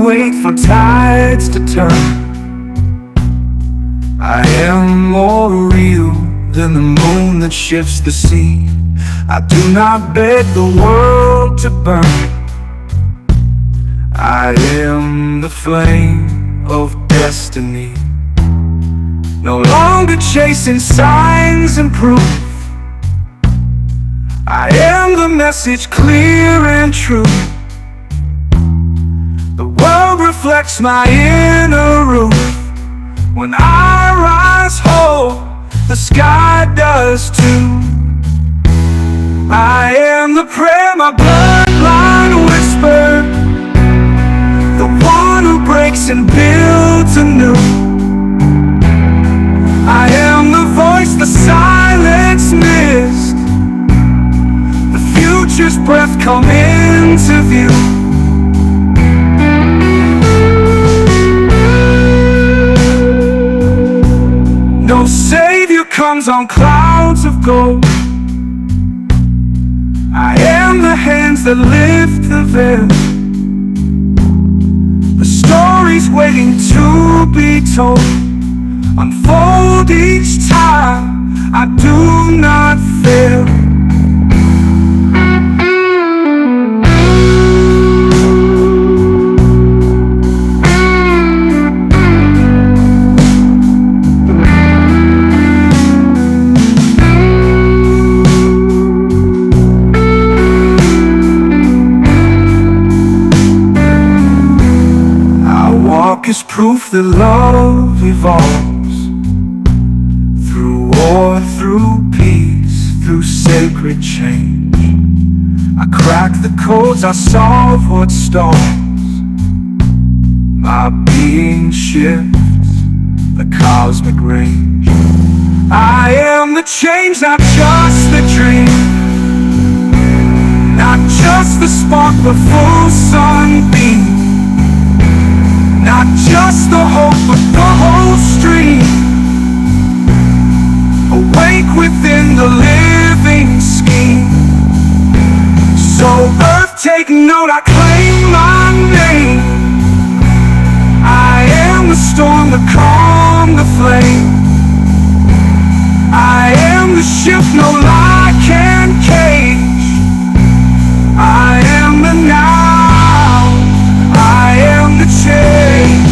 wait for tides to turn. I am more real than the moon that shifts the sea. I do not beg the world to burn. I am the flame of destiny, no longer chasing signs and proof. I am the message, clear and true. The world reflects my inner roof. When I rise whole, the sky does too. I am the prayer my bloodline whispered, the one who breaks and builds anew. I am the voice the silence missed, the future's breath come into view. No savior comes on clouds of gold. I am the hands that lift the veil, the stories waiting to be told unfold each time I do not fail. Is proof that love evolves through war, through peace, through sacred change. I crack the codes, I solve what stalls. My being shifts the cosmic range. I am the change, not just the dream, not just the spark, but full sunbeam. Not just the hope, but the whole stream. Awake within the living scheme. So earth, take note, I claim my name. I am the storm, the calm, the flame. I am the shift no lie can cage. I am the now, I am the change.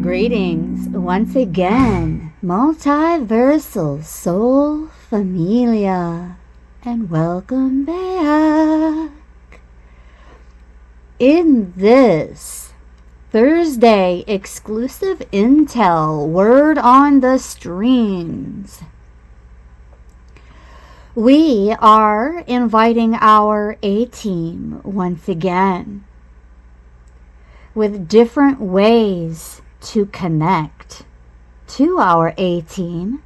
Greetings once again, multiversal soul familia, and welcome back. In this Thursday exclusive intel word on the streams, we are inviting our A-team once again with different ways to connect to our A-team,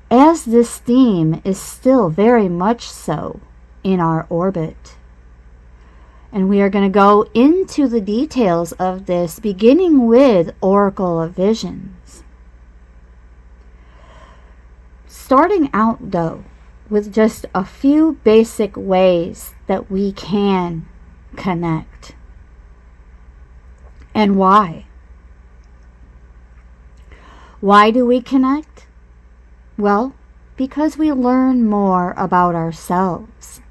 as this theme is still very much so in our orbit. And we are going to go into the details of this, beginning with Oracle of Visions. Starting out, though, with just a few basic ways that we can connect. And why? Why do we connect? Well, because we learn more about ourselves.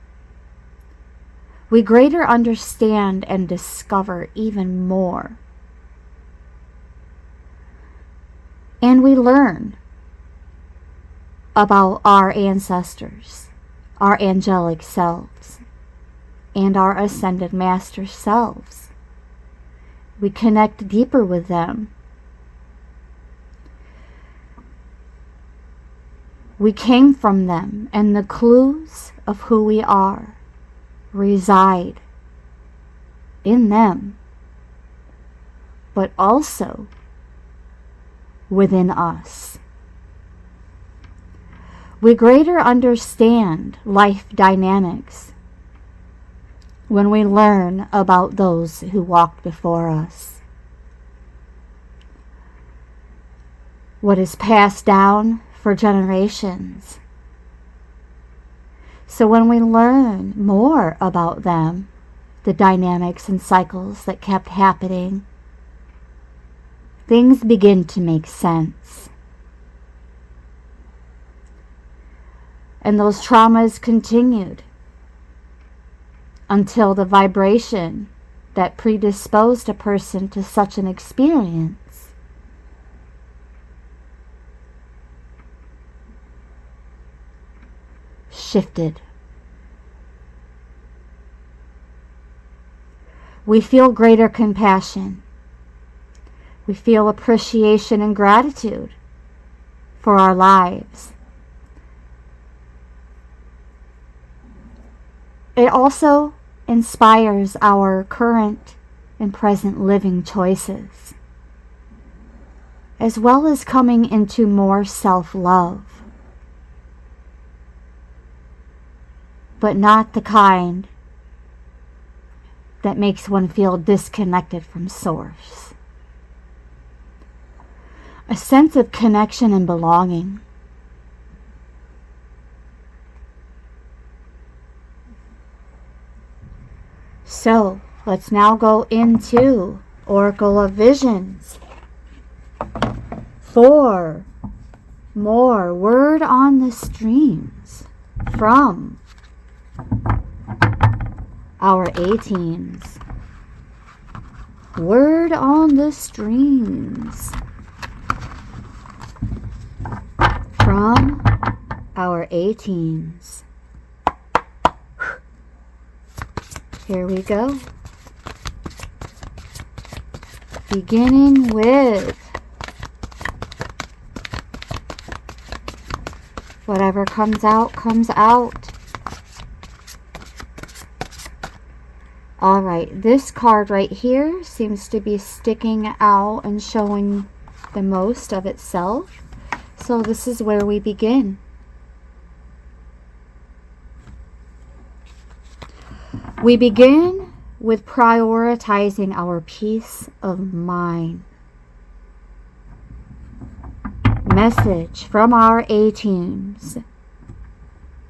We greater understand and discover even more. And we learn about our ancestors, our angelic selves, and our ascended master selves. We connect deeper with them. We came from them, and the clues of who we are reside in them. but also within us. We greater understand life dynamics when we learn about those who walked before us. What is passed down for generations. So when we learn more about them, the dynamics and cycles that kept happening, things begin to make sense. And those traumas continued until the vibration that predisposed a person to such an experience shifted. We feel greater compassion. We feel appreciation and gratitude for our lives. It also inspires our current and present living choices, as well as coming into more self-love, but not the kind that makes one feel disconnected from source. A sense of connection and belonging. So, let's now go into Oracle of Visions for more word on the streams from our A-teens. Word on the streams from our A-teens. Here we go. Beginning with whatever comes out, comes out. Alright, this card right here seems to be sticking out and showing the most of itself. So this is where we begin. We begin with prioritizing our peace of mind. Message from our A-teams.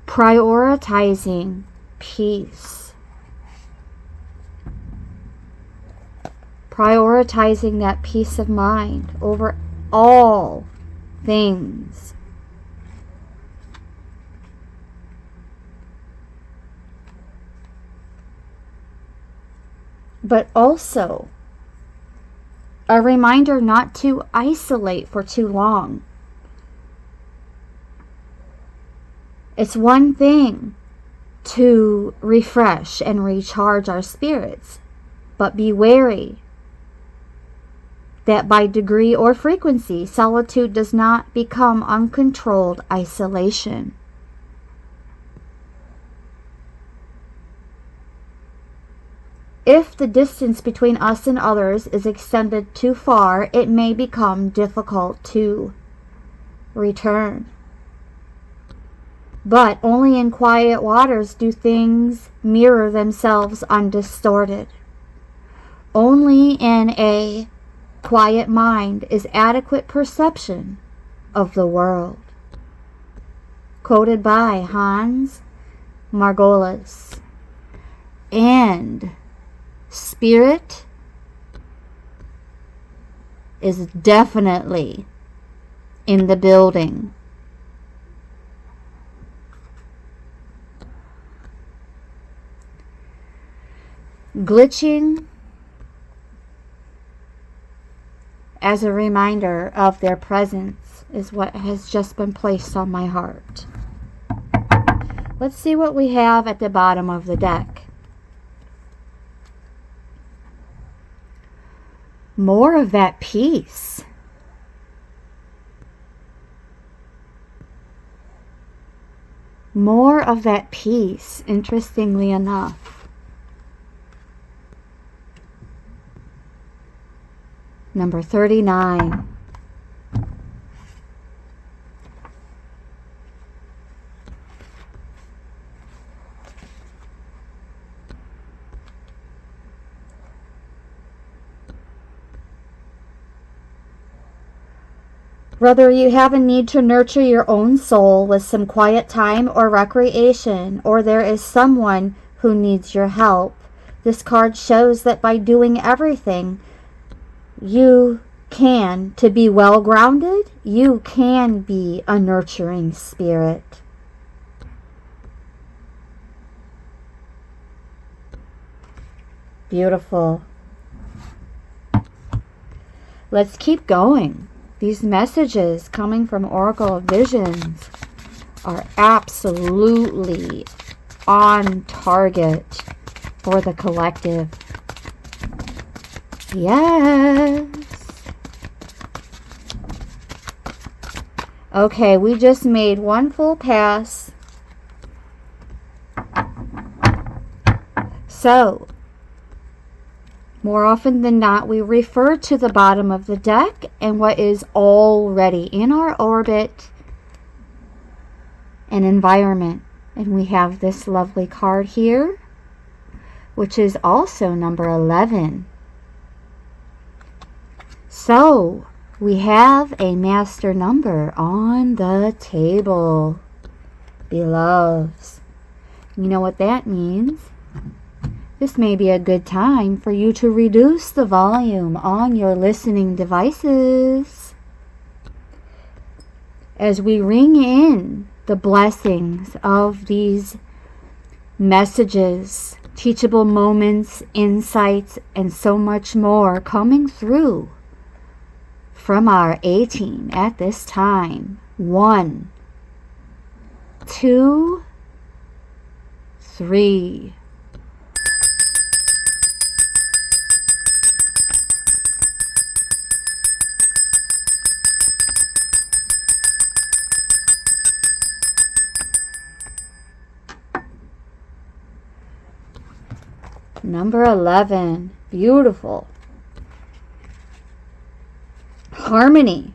Prioritizing peace. Prioritizing that peace of mind over all things. But also a reminder not to isolate for too long. It's one thing to refresh and recharge our spirits, but be wary that by degree or frequency, solitude does not become uncontrolled isolation. If the distance between us and others is extended too far, it may become difficult to return. But only in quiet waters do things mirror themselves undistorted. Only in a quiet mind is adequate perception of the world. Quoted by Hans Margolis. And spirit is definitely in the building. Glitching as a reminder of their presence is what has just been placed on my heart. Let's see what we have at the bottom of the deck. More of that peace. More of that peace, interestingly enough. Number 39. Whether you have a need to nurture your own soul with some quiet time or recreation, or there is someone who needs your help, this card shows that by doing everything you can to be well grounded, you can be a nurturing spirit. Beautiful. Let's keep going. These messages coming from Oracle of Visions are absolutely on target for the collective. Yes. Okay, we just made one full pass. So, more often than not, we refer to the bottom of the deck and what is already in our orbit and environment. And we have this lovely card here, which is also number 11. So, we have a master number on the table, beloveds. You know what that means? This may be a good time for you to reduce the volume on your listening devices as we ring in the blessings of these messages, teachable moments, insights, and so much more coming through from our A-team at this time. 1, 2, 3. Number 11, beautiful. Harmony,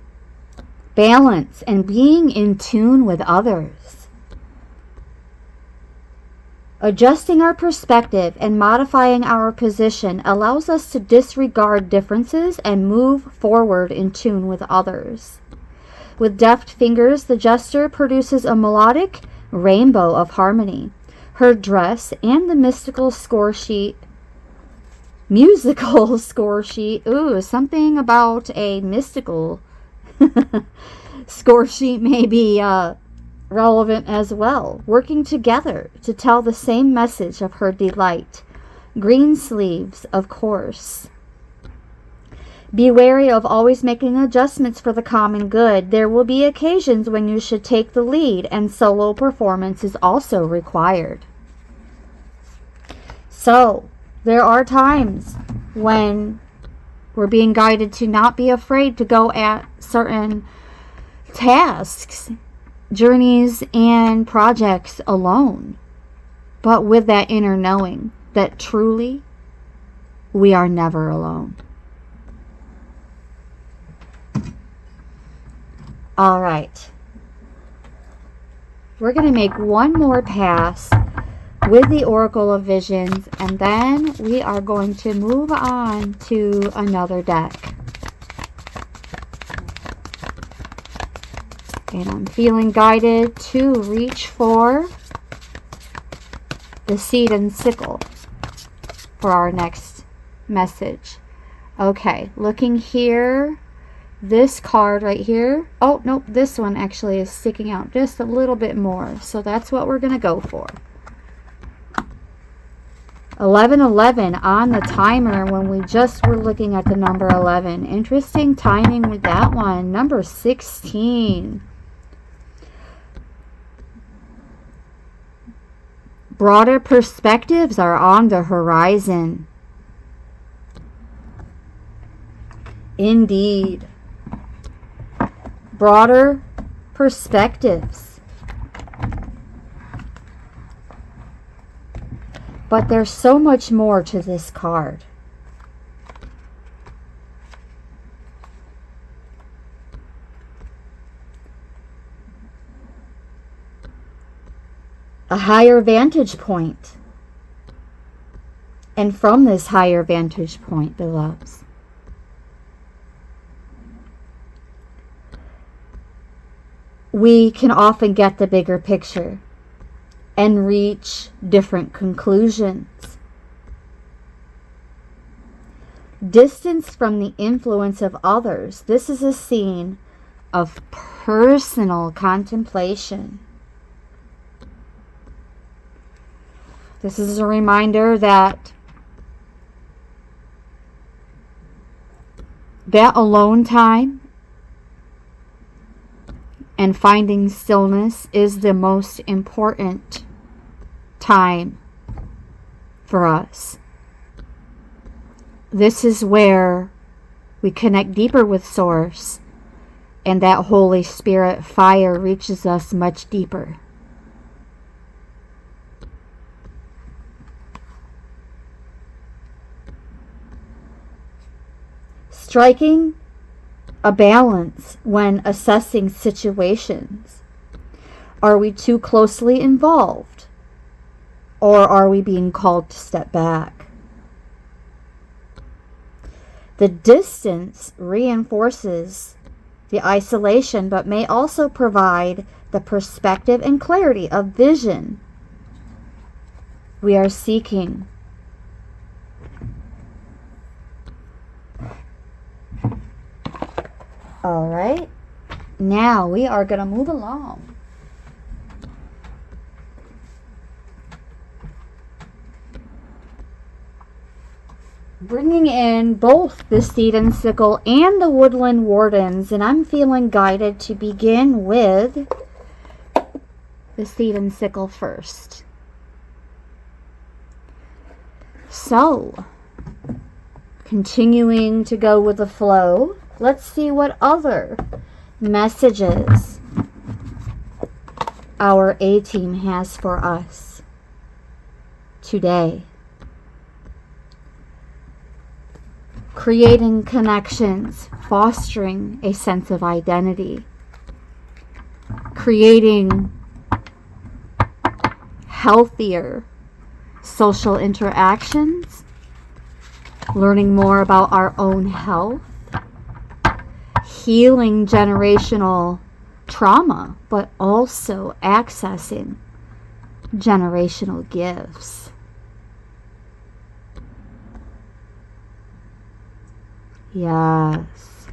balance, and being in tune with others. Adjusting our perspective and modifying our position allows us to disregard differences and move forward in tune with others. With deft fingers, the jester produces a melodic rainbow of harmony. Her dress and the musical score sheet, ooh, something about a mystical score sheet may be relevant as well, working together to tell the same message of her delight. Green sleeves, of course. Be wary of always making adjustments for the common good. There will be occasions when you should take the lead, and solo performance is also required. So, there are times when we're being guided to not be afraid to go at certain tasks, journeys, and projects alone, but with that inner knowing that truly we are never alone. All right. We're going to make one more pass with the Oracle of Visions, and then we are going to move on to another deck. And I'm feeling guided to reach for the seed and sickle for our next message. Okay, looking here. This card right here. Oh, nope, this one actually is sticking out just a little bit more. So that's what we're going to go for. 1111 on the timer when we just were looking at the number 11. Interesting timing with that one. Number 16. Broader perspectives are on the horizon. Indeed. Broader perspectives. But there's so much more to this card. a higher vantage point. And from this higher vantage point, beloveds, we can often get the bigger picture and reach different conclusions. Distance from the influence of others. This is a scene of personal contemplation. This is a reminder that alone time and finding stillness is the most important time for us. This is where we connect deeper with Source, and that Holy Spirit fire reaches us much deeper. Striking a balance when assessing situations. Are we too closely involved? Or are we being called to step back? The distance reinforces the isolation, but may also provide the perspective and clarity of vision we are seeking. All right, now we are going to move along. Bringing in both the Seed and Sickle and the Woodland Wardens, and I'm feeling guided to begin with the Seed and Sickle first. So, continuing to go with the flow, let's see what other messages our A-team has for us today. Creating connections, fostering a sense of identity, creating healthier social interactions, learning more about our own health, healing generational trauma, but also accessing generational gifts. Yes.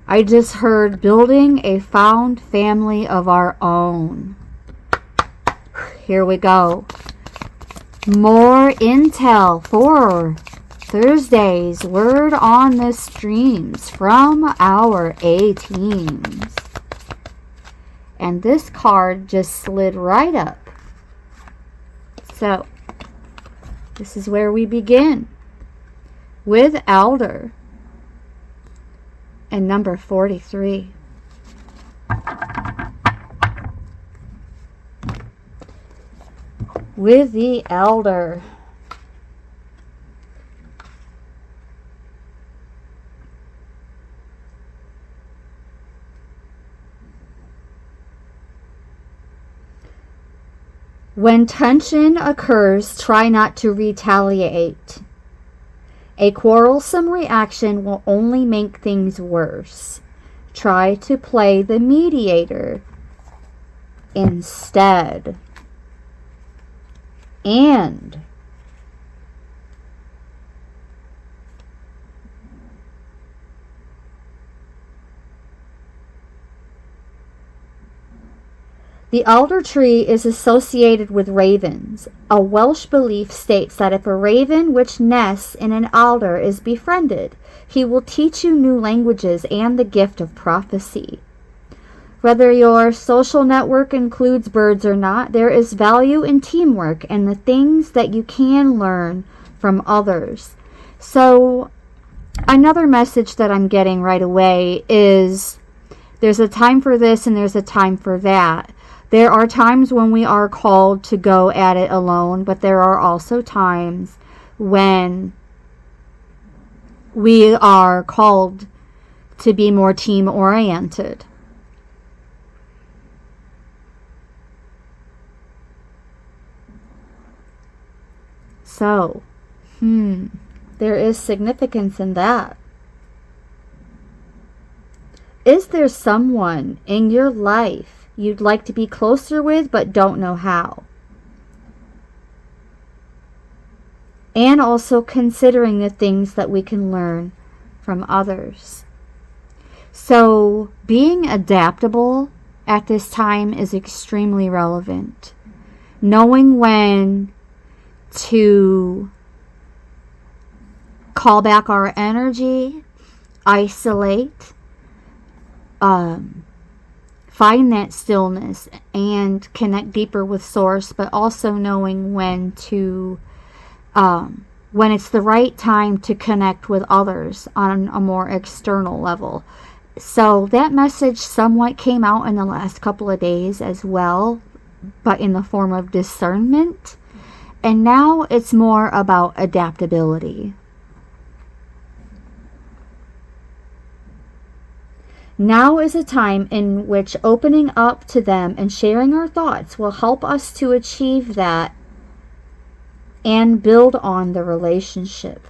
I just heard building a found family of our own. Here we go. More intel for Thursday's Word on the Streams from our A-teams. And this card just slid right up. So, this is where we begin with Elder and number 43. With the Elder. When tension occurs, try not to retaliate. A quarrelsome reaction will only make things worse. Try to play the mediator instead. And the alder tree is associated with ravens. A Welsh belief states that if a raven which nests in an alder is befriended, he will teach you new languages and the gift of prophecy. Whether your social network includes birds or not, there is value in teamwork and the things that you can learn from others. So, another message that I'm getting right away is there's a time for this and there's a time for that. There are times when we are called to go at it alone, but there are also times when we are called to be more team-oriented. So, there is significance in that. Is there someone in your life you'd like to be closer with but don't know how? And also considering the things that we can learn from others. So, being adaptable at this time is extremely relevant. Knowing when to call back our energy, isolate, find that stillness and connect deeper with source, but also knowing when to when it's the right time to connect with others on a more external level. So that message somewhat came out in the last couple of days as well, but in the form of discernment. And now it's more about adaptability. Now is a time in which opening up to them and sharing our thoughts will help us to achieve that and build on the relationship.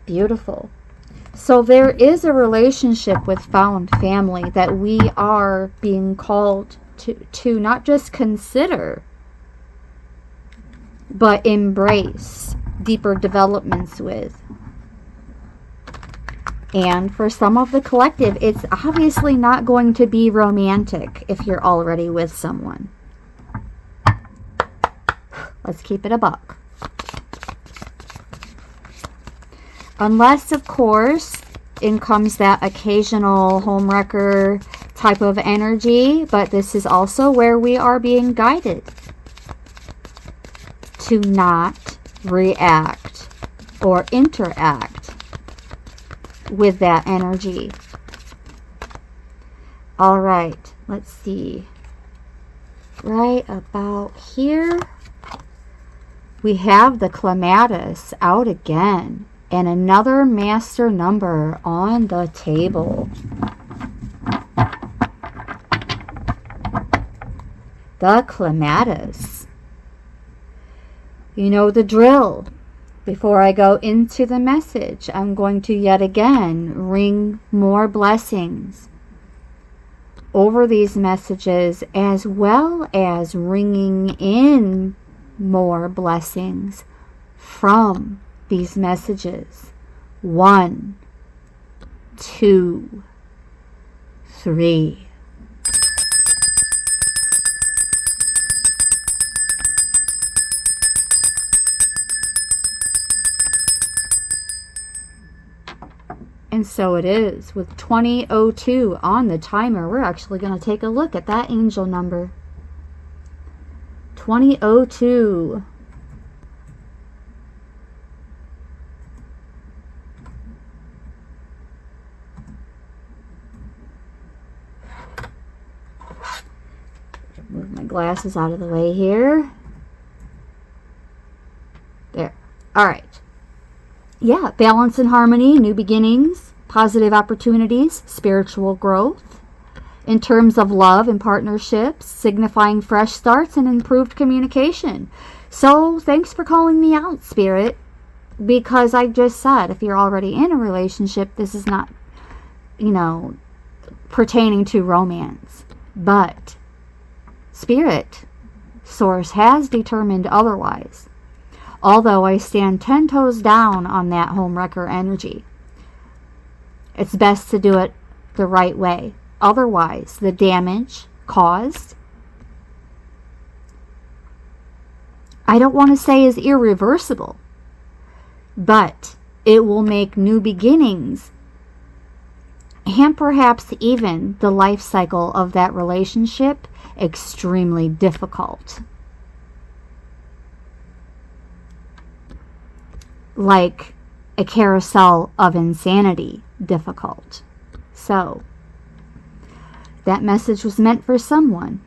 Beautiful. So there is a relationship with found family that we are being called to not just consider, but embrace deeper developments with. And for some of the collective, it's obviously not going to be romantic if you're already with someone. Let's keep it a buck. Unless, of course, in comes that occasional homewrecker type of energy, but this is also where we are being guided to not react or interact with that energy. All right, let's see. Right about here, we have the clematis out again. And another master number on the table. The clematis. You know the drill. Before I go into the message, I'm going to yet again ring more blessings over these messages, as well as ringing in more blessings from these messages. 1, 2, 3. And so it is. With 2002 on the timer, we're actually going to take a look at that angel number. 2002. Move my glasses out of the way here. There. All right. Yeah, balance and harmony, new beginnings, positive opportunities, spiritual growth. In terms of love and partnerships, signifying fresh starts and improved communication. So thanks for calling me out, Spirit, because I just said if you're already in a relationship, this is not, pertaining to romance. But Spirit, Source has determined otherwise. Although I stand 10 toes down on that homewrecker energy. It's best to do it the right way. Otherwise, the damage caused, I don't want to say is irreversible, but it will make new beginnings and perhaps even the life cycle of that relationship extremely difficult. Like a carousel of insanity difficult. So, that message was meant for someone.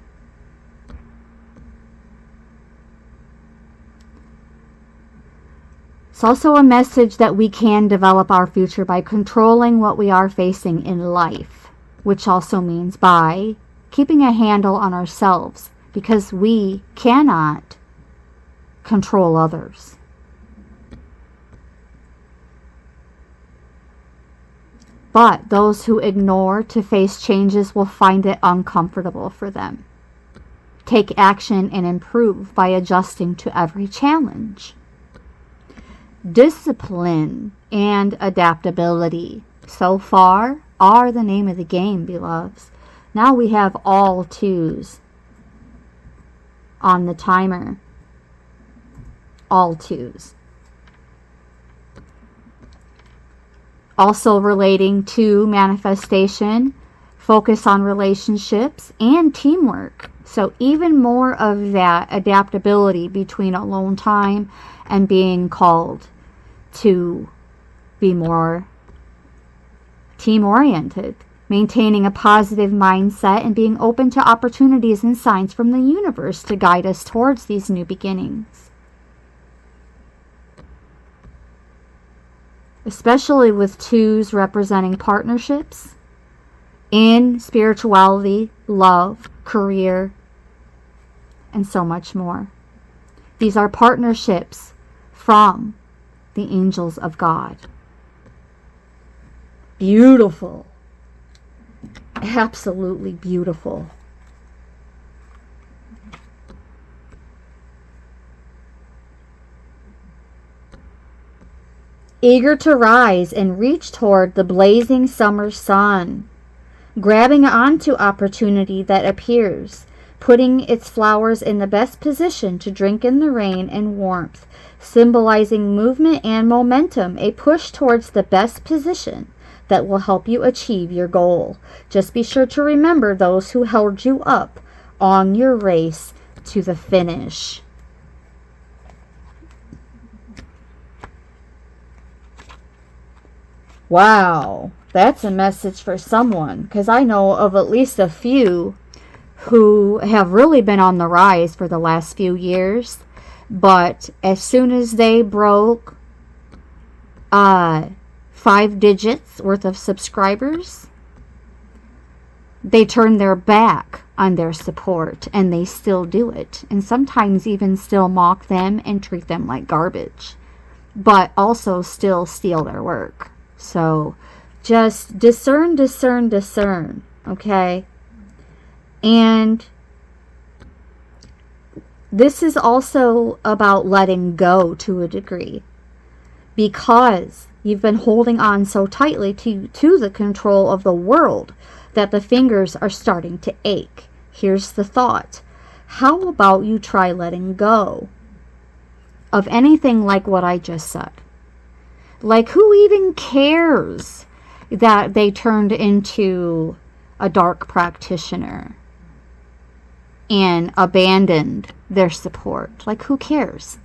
It's also a message that we can develop our future by controlling what we are facing in life, which also means by keeping a handle on ourselves, because we cannot control others. But those who ignore to face changes will find it uncomfortable for them. Take action and improve by adjusting to every challenge. Discipline and adaptability so far are the name of the game, beloveds. Now we have all 2s on the timer. All 2s. Also relating to manifestation, focus on relationships and teamwork. So even more of that adaptability between alone time and being called to be more team-oriented. Maintaining a positive mindset and being open to opportunities and signs from the universe to guide us towards these new beginnings. Especially with 2s representing partnerships in spirituality, love, career, and so much more. These are partnerships from the angels of God. Beautiful. Absolutely beautiful. Eager to rise and reach toward the blazing summer sun, grabbing onto opportunity that appears, putting its flowers in the best position to drink in the rain and warmth, symbolizing movement and momentum, a push towards the best position that will help you achieve your goal. Just be sure to remember those who held you up on your race to the finish. Wow, that's a message for someone, because I know of at least a few who have really been on the rise for the last few years, but as soon as they broke 5 digits worth of subscribers, they turned their back on their support, and they still do it, and sometimes even still mock them and treat them like garbage, but also still steal their work. So just discern, okay? And this is also about letting go to a degree, because you've been holding on so tightly to the control of the world that the fingers are starting to ache. Here's the thought. How about you try letting go of anything like what I just said? Like, who even cares that they turned into a dark practitioner and abandoned their support? Like, who cares?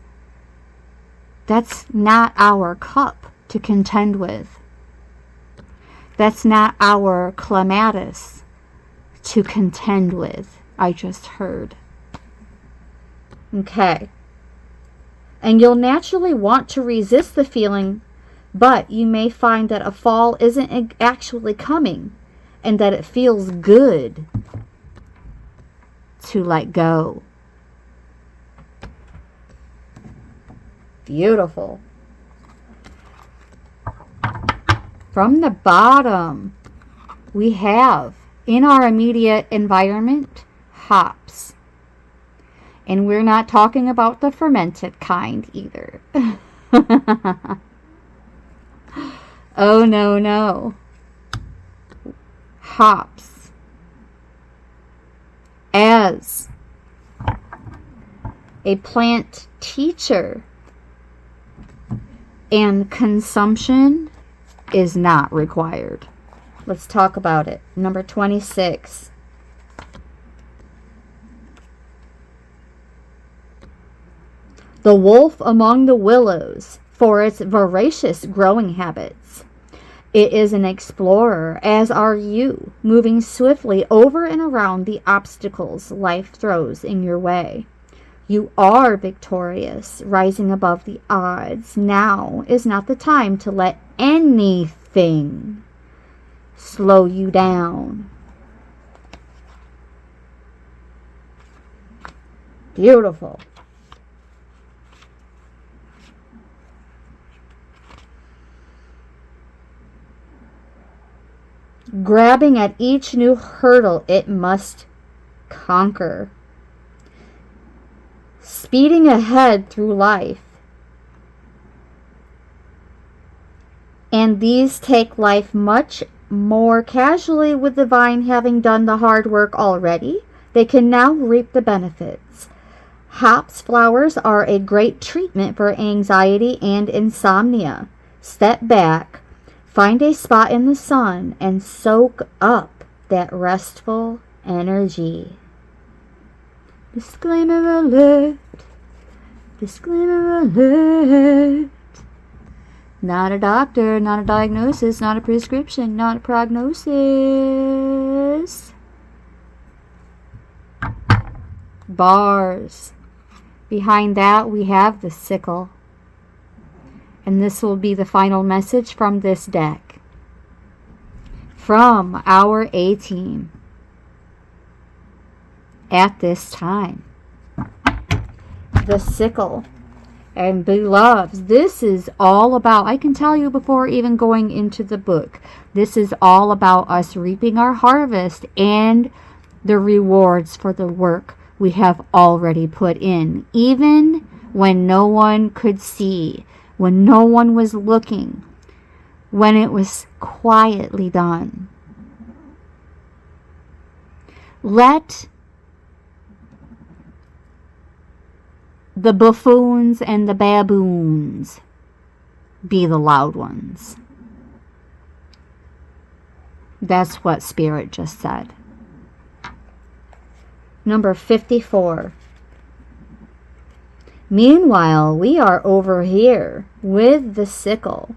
That's not our cup to contend with. That's not our clematis to contend with. I just heard. Okay. And you'll naturally want to resist the feeling, but you may find that a fall isn't actually coming, and that it feels good to let go. Beautiful. From the bottom, we have, in our immediate environment, hops. And we're not talking about the fermented kind either. Oh, no. Hops. As a plant teacher, and consumption is not required. Let's talk about it. Number 26. The wolf among the willows, for its voracious growing habits. It is an explorer, as are you, moving swiftly over and around the obstacles life throws in your way. You are victorious, rising above the odds. Now is not the time to let anything slow you down. Beautiful. Grabbing at each new hurdle it must conquer. Speeding ahead through life. And these take life much more casually, with the vine having done the hard work already. They can now reap the benefits. Hops flowers are a great treatment for anxiety and insomnia. Step back, find a spot in the sun, and soak up that restful energy. Disclaimer alert. Disclaimer alert. Not a doctor, not a diagnosis, not a prescription, not a prognosis. Bars. Behind that we have the sickle. And this will be the final message from this deck. From our A-team. At this time. The sickle. And beloveds, this is all about, I can tell you before even going into the book, this is all about us reaping our harvest and the rewards for the work we have already put in, even when no one could see, when no one was looking, when it was quietly done. Let the buffoons and the baboons be the loud ones. That's what Spirit just said. Number 54. Meanwhile, we are over here with the sickle.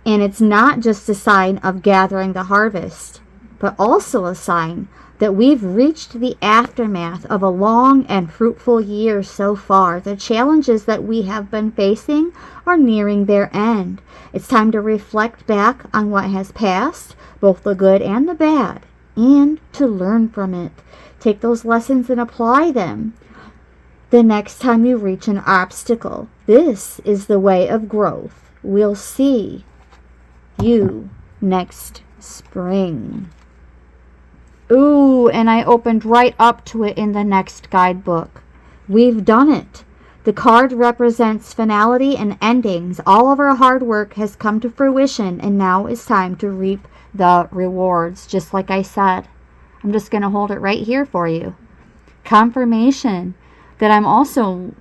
And it's not just a sign of gathering the harvest, but also a sign that we've reached the aftermath of a long and fruitful year so far. The challenges that we have been facing are nearing their end. It's time to reflect back on what has passed, both the good and the bad, and to learn from it. Take those lessons and apply them the next time you reach an obstacle. This is the way of growth. We'll see you next spring. Ooh, and I opened right up to it in the next guidebook. We've done it. The card represents finality and endings. All of our hard work has come to fruition, and now it's time to reap the rewards. Just like I said, I'm just going to hold it right here for you. Confirmation that I'm also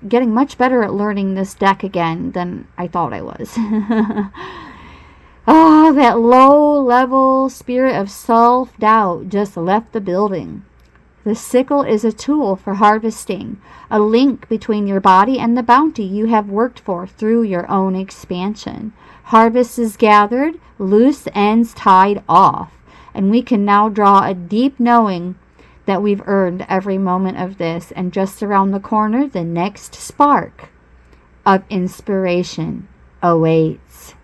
getting much better at learning this deck again than I thought I was. That low-level spirit of self-doubt just left the building. The sickle is a tool for harvesting, a link between your body and the bounty you have worked for through your own expansion. Harvest is gathered, loose ends tied off, and we can now draw a deep knowing that we've earned every moment of this, and just around the corner, the next spark of inspiration awaits.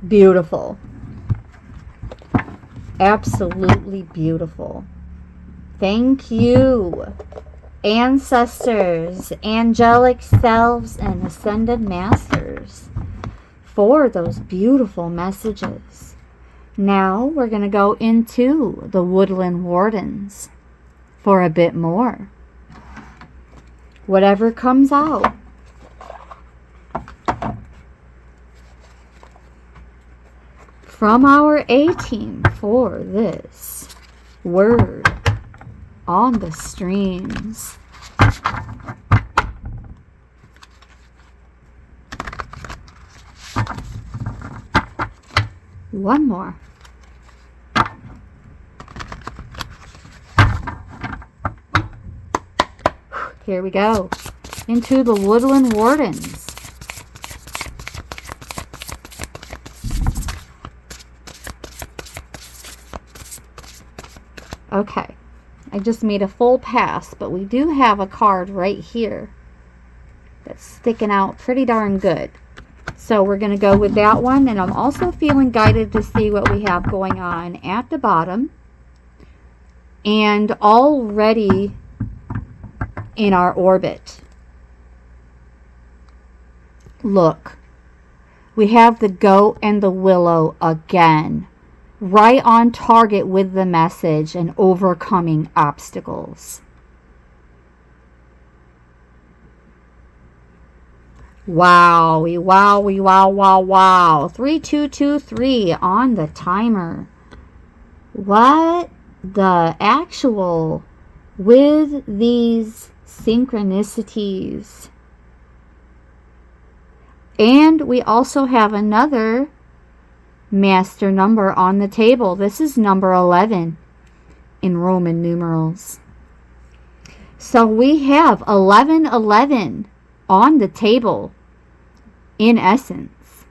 Beautiful. Absolutely beautiful. Thank you, ancestors, angelic selves, and ascended masters, for those beautiful messages. Now we're going to go into the woodland wardens for a bit more. Whatever comes out. From our A-team for this word on the streams. One more. Here we go. Into the woodland wardens. Okay, I just made a full pass, but we do have a card right here that's sticking out pretty darn good. So we're going to go with that one. And I'm also feeling guided to see what we have going on at the bottom. And already in our orbit. Look, we have the goat and the willow again. Right on target with the message and overcoming obstacles. Wowie, wowie, wow, wow, wow. 3223 on the timer. What the actual with these synchronicities? And we also have another master number on the table. This is number 11 in Roman numerals. So we have 1111 on the table in essence.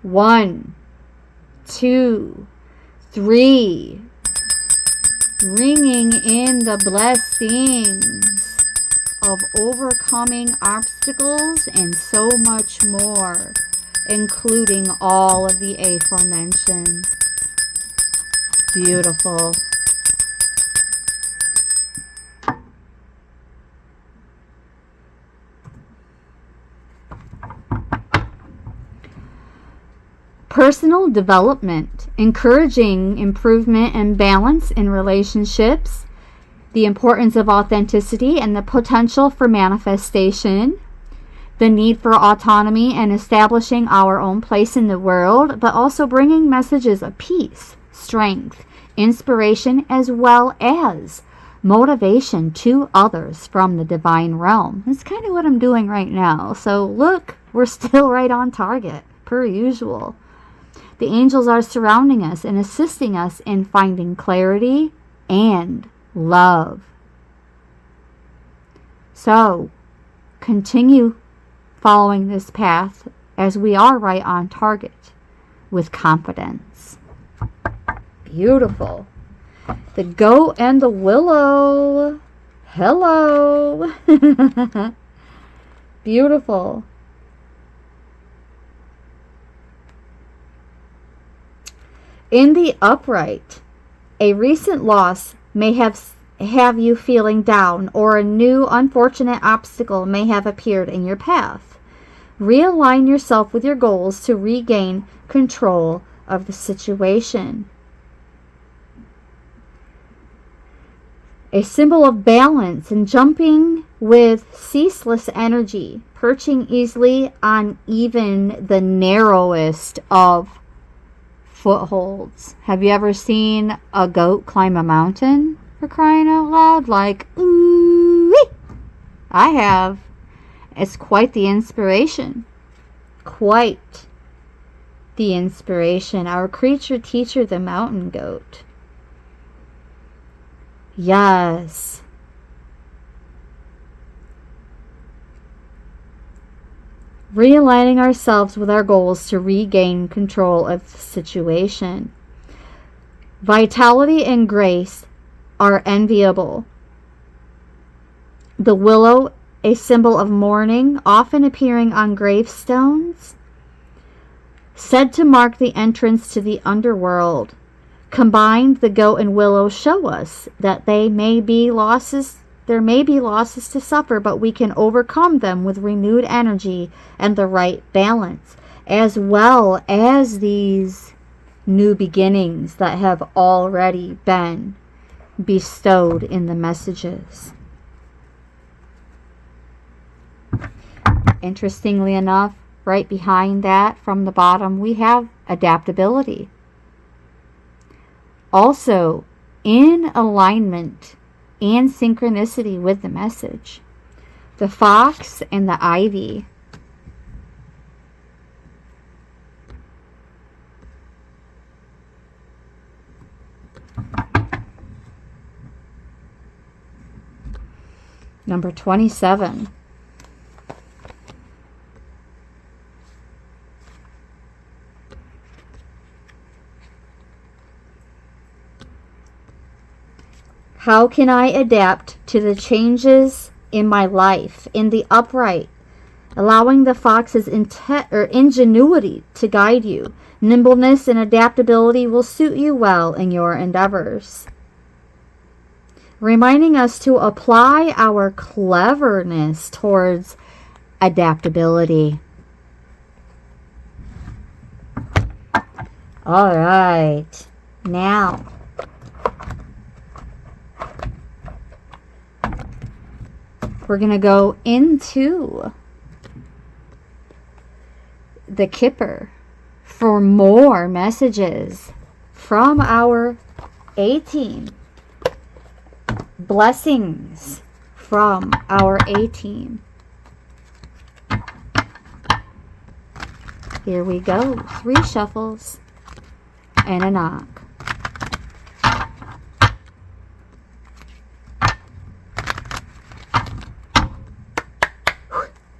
1, 2, 3. Ringing in the blessings of overcoming obstacles and so much more, including all of the aforementioned. Beautiful. Personal development, encouraging improvement and balance in relationships, the importance of authenticity and the potential for manifestation, the need for autonomy and establishing our own place in the world, but also bringing messages of peace, strength, inspiration, as well as motivation to others from the divine realm. That's kind of what I'm doing right now. So look, we're still right on target, per usual. The angels are surrounding us and assisting us in finding clarity and love. So, continue following this path as we are right on target with confidence. Beautiful. The goat and the willow. Hello. Beautiful. In the upright, a recent loss may have you feeling down, or a new unfortunate obstacle may have appeared in your path. Realign yourself with your goals to regain control of the situation. A symbol of balance and jumping with ceaseless energy, perching easily on even the narrowest of footholds. Have you ever seen a goat climb a mountain, for crying out loud? Like, ooh-wee! I have. It's quite the inspiration. Quite the inspiration. Our creature teacher, the mountain goat. Yes. Realigning ourselves with our goals to regain control of the situation. Vitality and grace are enviable. The willow, a symbol of mourning, often appearing on gravestones, said to mark the entrance to the underworld. Combined, the goat and willow show us that there may be losses to suffer, but we can overcome them with renewed energy and the right balance, as well as these new beginnings that have already been bestowed in the messages. Interestingly enough, right behind that, from the bottom, we have adaptability. Also, in alignment and synchronicity with the message, the fox and the ivy. Number 27. How can I adapt to the changes in my life? In the upright, allowing the fox's ingenuity to guide you. Nimbleness and adaptability will suit you well in your endeavors, reminding us to apply our cleverness towards adaptability. All right, now we're going to go into the Kipper for more messages from our A-team. Blessings from our A-team. Here we go. 3 shuffles and a knock.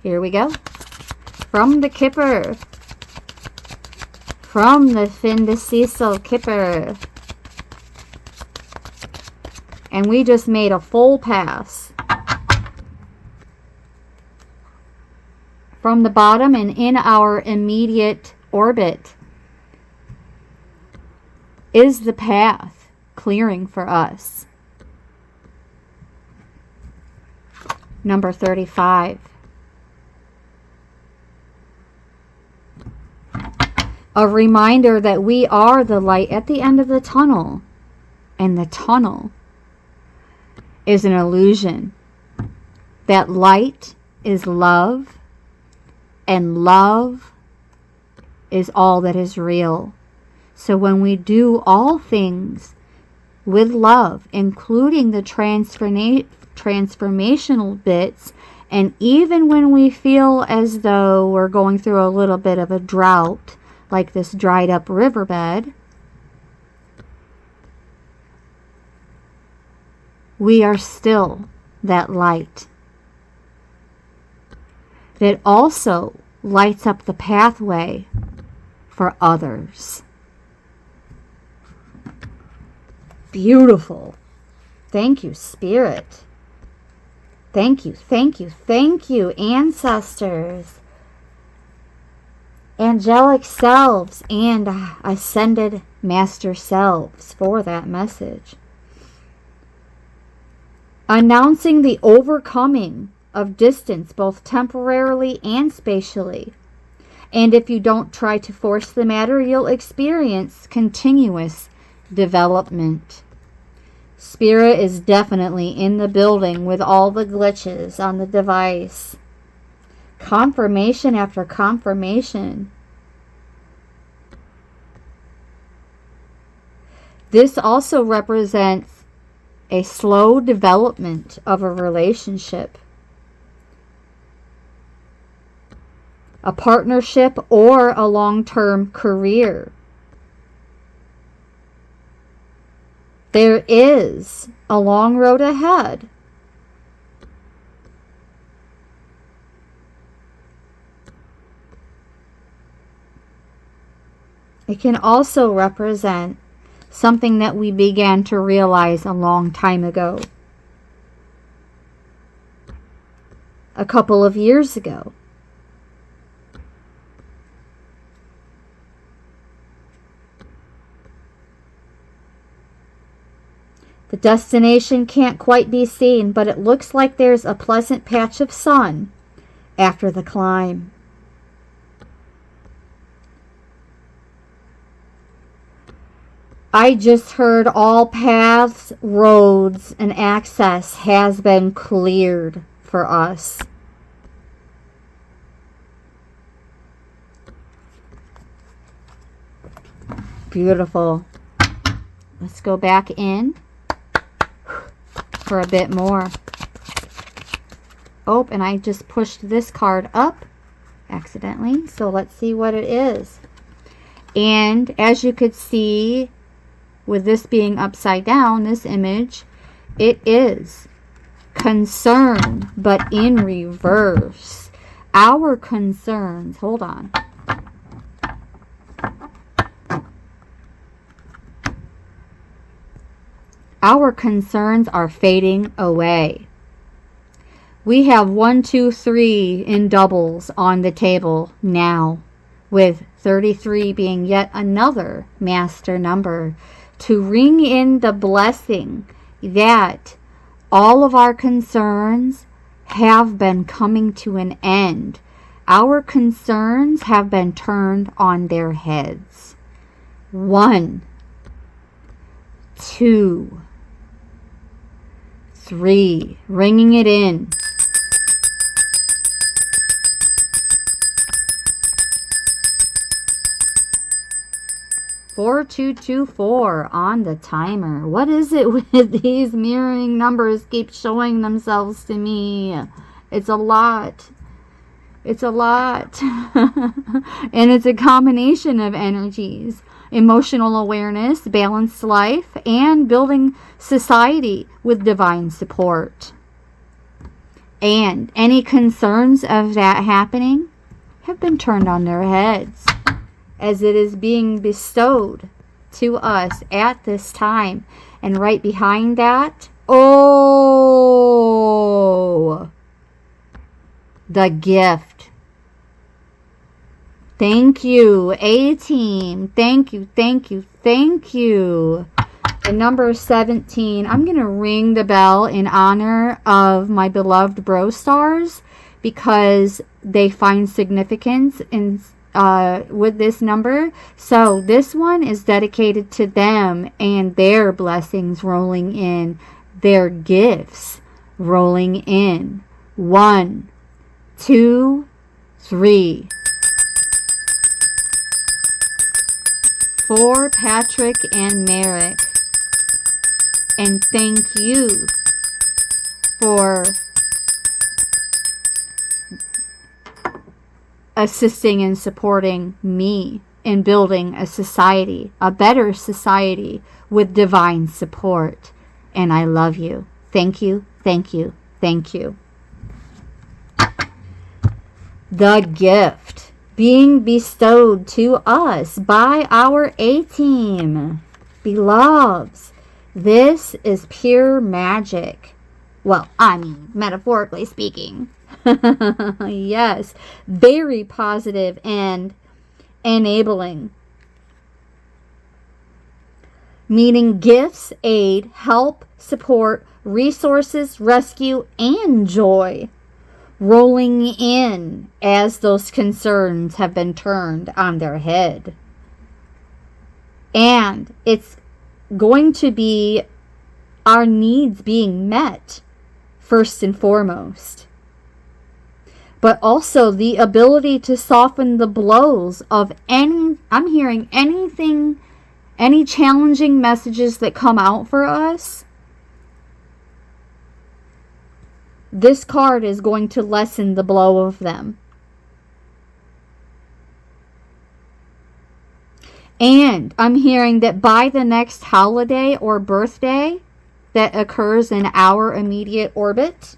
Here we go. From the Kipper. From the Fin de Cecil Kipper. And we just made a full pass. From the bottom and in our immediate orbit is the path clearing for us. Number 35. A reminder that we are the light at the end of the tunnel. And the tunnel is an illusion. That light is love. And love is all that is real. So when we do all things with love, including the transformational bits, and even when we feel as though we're going through a little bit of a drought, like this dried up riverbed, we are still that light that also lights up the pathway for others. Beautiful. Thank you, Spirit. Thank you, thank you, thank you, ancestors, angelic selves, and ascended master selves for that message. Announcing the overcoming of distance, both temporarily and spatially. And if you don't try to force the matter, you'll experience continuous development. Spirit is definitely in the building with all the glitches on the device. Confirmation after confirmation. This also represents a slow development of a relationship, a partnership, or a long-term career. There is a long road ahead. It can also represent something that we began to realize a long time ago, a couple of years ago. The destination can't quite be seen, but it looks like there's a pleasant patch of sun after the climb. I just heard all paths, roads, and access has been cleared for us. Beautiful. Let's go back in for a bit more. Oh, and I just pushed this card up accidentally. So let's see what it is. And as you could see, with this being upside down, this image, it is concern, but in reverse. Our concerns, hold on. Our concerns are fading away. We have 1, 2, 3 in doubles on the table now, with 33 being yet another master number to ring in the blessing that all of our concerns have been coming to an end. Our concerns have been turned on their heads. 1, 2, 3, ringing it in. 4224 on the timer. What is it with these mirroring numbers keep showing themselves to me? It's a lot. It's a lot. And it's a combination of energies. Emotional awareness, balanced life, and building society with divine support. And any concerns of that happening have been turned on their heads, as it is being bestowed to us at this time. And right behind that, oh, the gift. Thank you, A-Team. Thank you, thank you, thank you. The number 17. I'm going to ring the bell in honor of my beloved bro stars, because they find significance in with this number. So this one is dedicated to them and their blessings rolling in, their gifts rolling in. 1, 2, 3. For Patrick and Merrick. And thank you for assisting and supporting me in building a society, a better society with divine support. And I love you. Thank you, thank you, thank you. The gift being bestowed to us by our A-Team. Beloveds, this is pure magic. Well, I mean, metaphorically speaking. Yes, very positive and enabling. Meaning gifts, aid, help, support, resources, rescue, and joy rolling in as those concerns have been turned on their head. And it's going to be our needs being met first and foremost, but also the ability to soften the blows of I'm hearing anything, any challenging messages that come out for us. This card is going to lessen the blow of them. And I'm hearing that by the next holiday or birthday that occurs in our immediate orbit,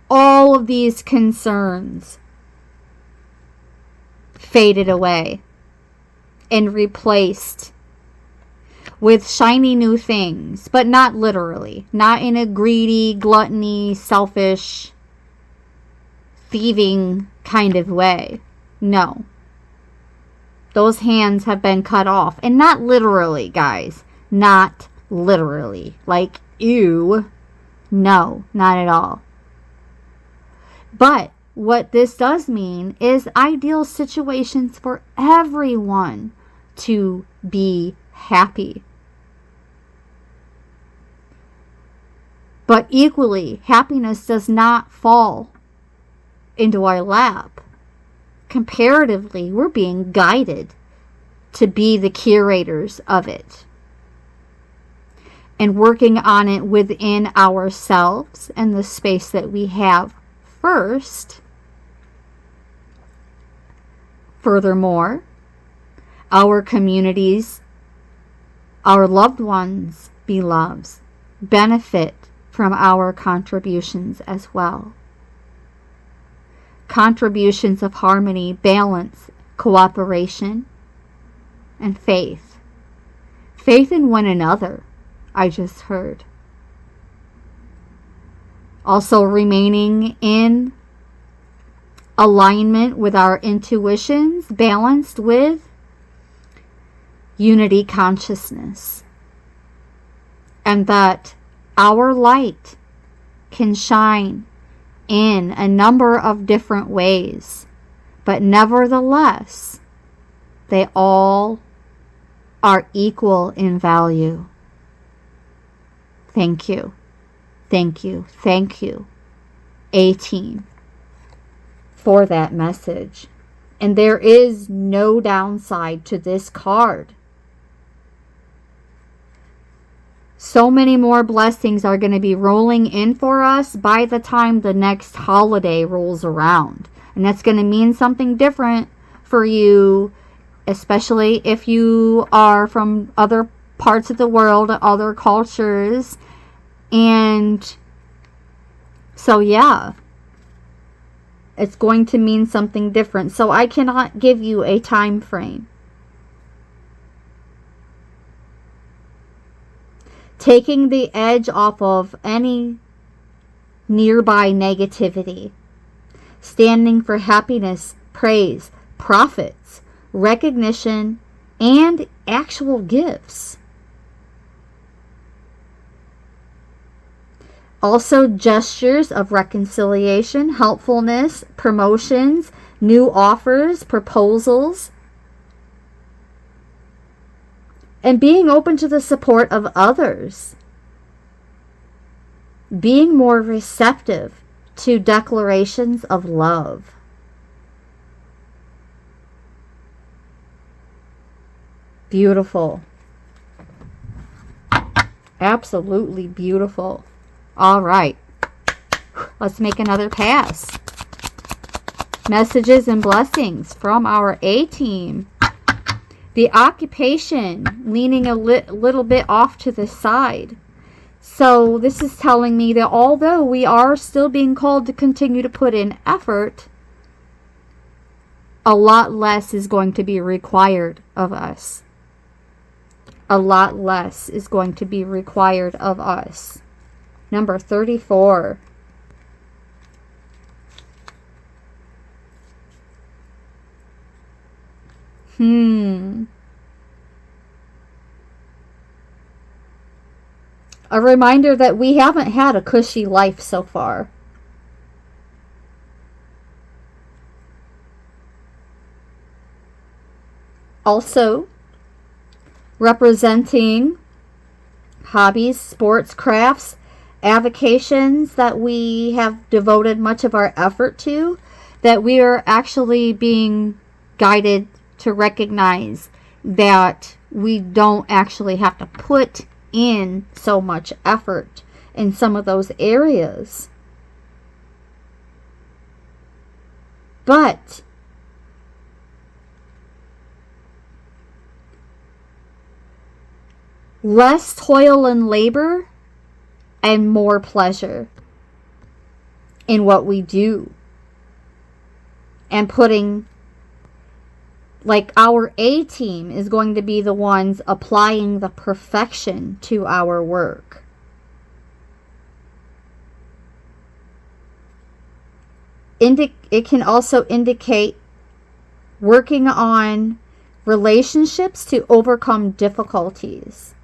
all of these concerns faded away and replaced with shiny new things, but not literally, not in a greedy, gluttony, selfish, thieving kind of way. No. Those hands have been cut off. And not literally, guys. Not literally. Like, ew. No, not at all. But what this does mean is ideal situations for everyone to be happy. But equally, happiness does not fall into our lap. Comparatively, we're being guided to be the curators of it. And working on it within ourselves and the space that we have first. Furthermore, our communities, our loved ones, beloveds, benefit from our contributions as well. Contributions of harmony, balance, cooperation, and faith. Faith in one another, I just heard. Also remaining in alignment with our intuitions, balanced with unity consciousness. And that our light can shine in a number of different ways, but nevertheless, they all are equal in value. Thank you. Thank you. Thank you, A-Team, for that message. And there is no downside to this card. So many more blessings are going to be rolling in for us by the time the next holiday rolls around. And that's going to mean something different for you, especially if you are from other parts of the world, other cultures. And so, yeah, it's going to mean something different. So I cannot give you a time frame. Taking the edge off of any nearby negativity. Standing for happiness, praise, profits, recognition, and actual gifts. Also, gestures of reconciliation, helpfulness, promotions, new offers, proposals, and being open to the support of others. Being more receptive to declarations of love. Beautiful. Absolutely beautiful. All right. Let's make another pass. Messages and blessings from our A-Team. The occupation, leaning a little bit off to the side. So this is telling me that although we are still being called to continue to put in effort, a lot less is going to be required of us. A lot less is going to be required of us. Number 34. A reminder that we haven't had a cushy life so far. Also, representing hobbies, sports, crafts, avocations that we have devoted much of our effort to, that we are actually being guided to recognize that we don't actually have to put in so much effort in some of those areas. But less toil and labor and more pleasure in what we do. And putting, like, our A-Team is going to be the ones applying the perfection to our work. It can also indicate working on relationships to overcome difficulties.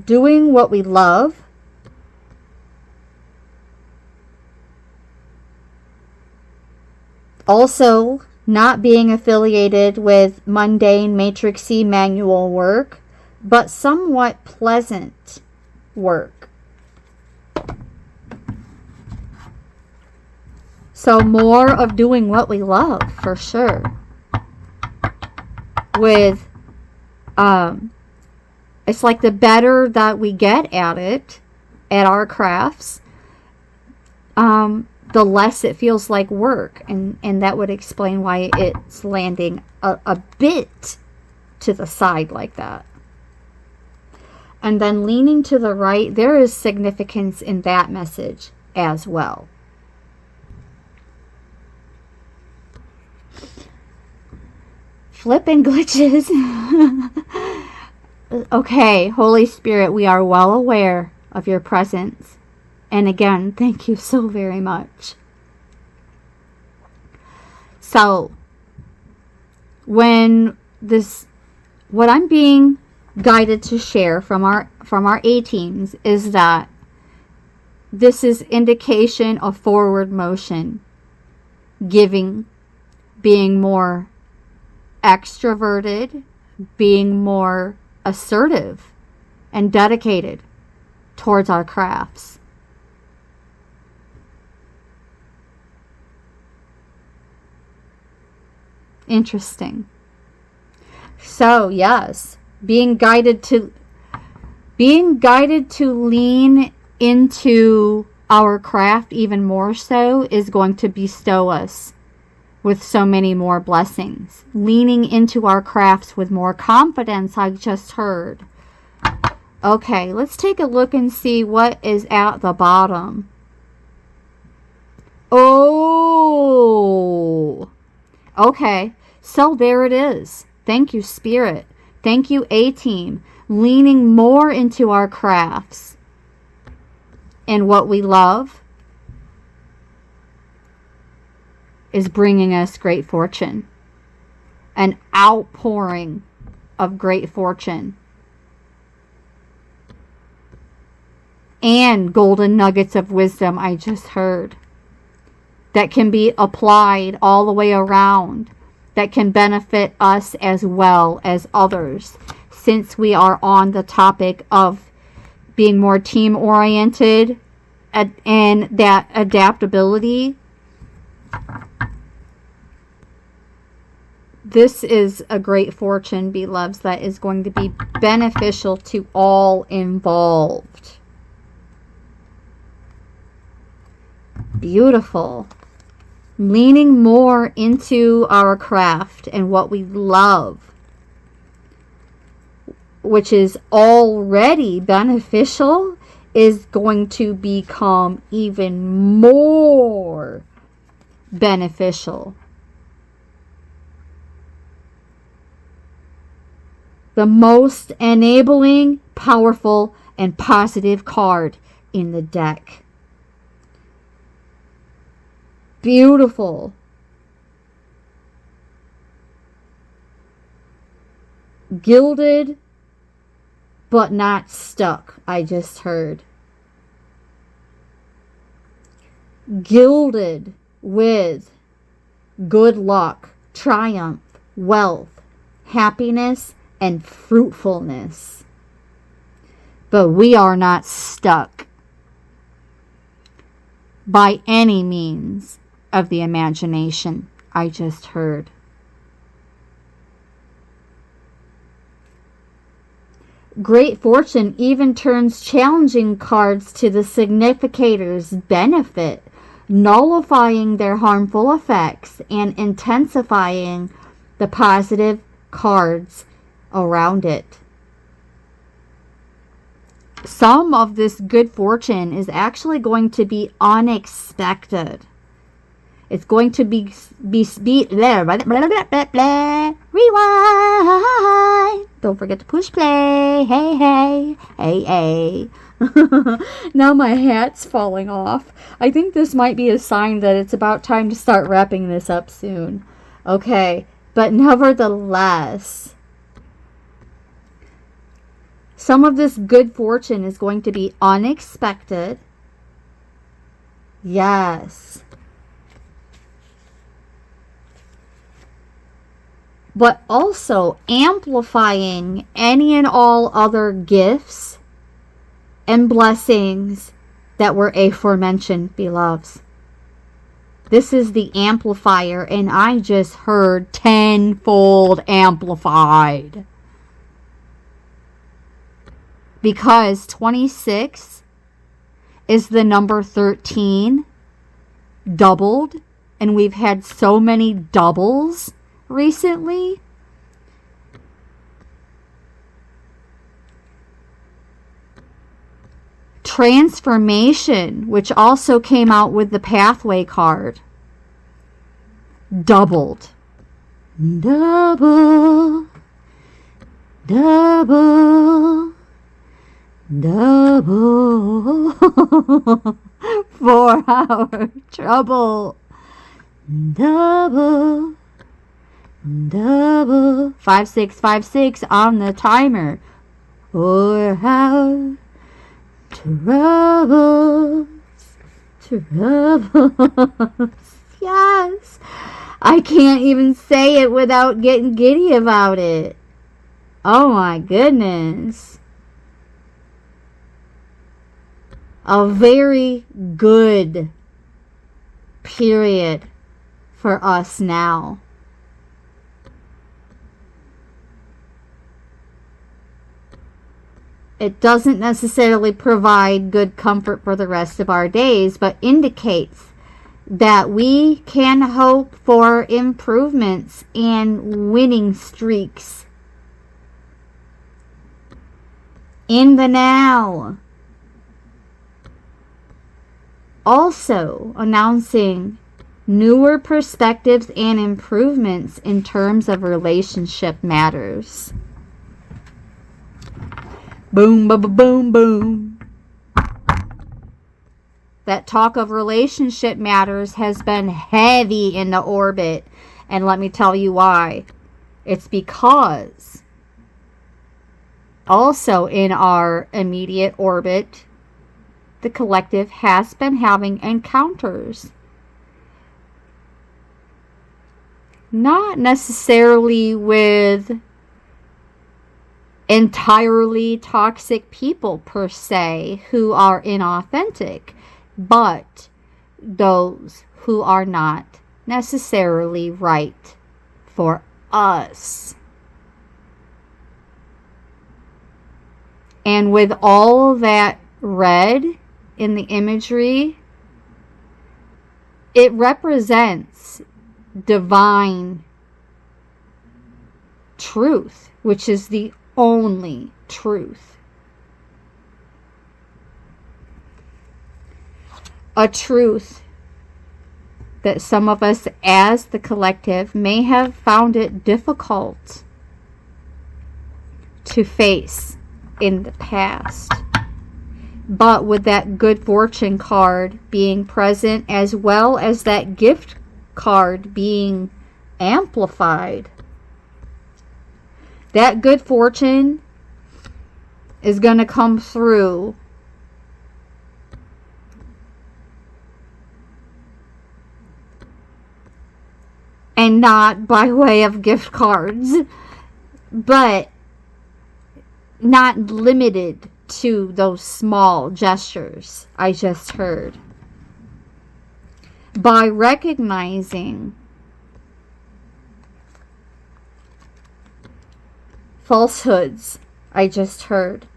Doing what we love. Also, not being affiliated with mundane matrixy manual work, but somewhat pleasant work. So more of doing what we love, for sure. With, it's like the better that we get at it, at our crafts, the less it feels like work. And that would explain why it's landing a bit to the side like that. And then leaning to the right, there is significance in that message as well. Flipping glitches. Okay, Holy Spirit, we are well aware of your presence. And again, thank you so very much. So, what I'm being guided to share from our A teams is that this is indication of forward motion, giving, being more extroverted, being more assertive and dedicated towards our crafts. Interesting. So, yes, being guided to lean into our craft even more so is going to bestow us with so many more blessings. Leaning into our crafts with more confidence, I just heard. Okay, let's take a look and see what is at the bottom. Oh, okay. So there it is. Thank you, Spirit. Thank you, A-Team. Leaning more into our crafts and what we love is bringing us great fortune. An outpouring of great fortune. And golden nuggets of wisdom, I just heard, that can be applied all the way around, that can benefit us as well as others, since we are on the topic of being more team-oriented and that adaptability. This is a great fortune, beloveds, that is going to be beneficial to all involved. Beautiful. Leaning more into our craft and what we love, which is already beneficial, is going to become even more beneficial. The most enabling, powerful, and positive card in the deck. Beautiful. Gilded, but not stuck, I just heard. Gilded with good luck, triumph, wealth, happiness, and fruitfulness. But we are not stuck by any means of the imagination, I just heard. Great fortune even turns challenging cards to the significator's benefit, nullifying their harmful effects and intensifying the positive cards around it. Some of this good fortune is actually going to be unexpected. It's going to be rewind. Don't forget to push play. Hey. Now my hat's falling off. I think this might be a sign that it's about time to start wrapping this up soon. Okay, but nevertheless, some of this good fortune is going to be unexpected. Yes. But also amplifying any and all other gifts and blessings that were aforementioned, beloveds. This is the amplifier, and I just heard tenfold amplified. Because 26 is the number 13 doubled, and we've had so many doubles recently. Transformation, which also came out with the pathway card, doubled. Double. Double, double for our trouble. Double, double. 5656 on the timer for our troubles. Troubles. Yes. I can't even say it without getting giddy about it. Oh my goodness. A very good period for us now. It doesn't necessarily provide good comfort for the rest of our days, but indicates that we can hope for improvements and winning streaks in the now. Also announcing newer perspectives and improvements in terms of relationship matters. Boom, boom, boom, boom. That talk of relationship matters has been heavy in the orbit. And let me tell you why. It's because also in our immediate orbit, the collective has been having encounters. Not necessarily with entirely toxic people per se who are inauthentic, but those who are not necessarily right for us. And with all that red in the imagery, it represents divine truth, which is the only truth. A truth that some of us as the collective may have found it difficult to face in the past. But with that good fortune card being present, as well as that gift card being amplified, that good fortune is going to come through and not by way of gift cards, but not limited to those small gestures I just heard. By recognizing falsehoods I just heard,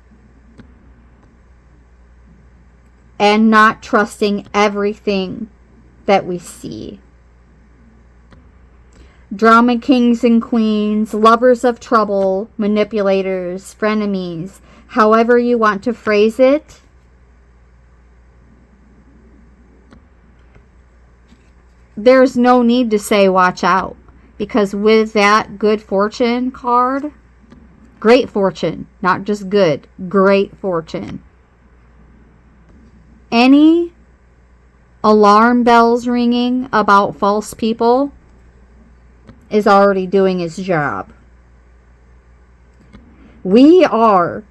and not trusting everything that we see. Drama kings and queens, lovers of trouble, manipulators, frenemies, however you want to phrase it. There's no need to say watch out, because with that good fortune card, great fortune, not just good, great fortune. Any alarm bells ringing about false people is already doing its job. We are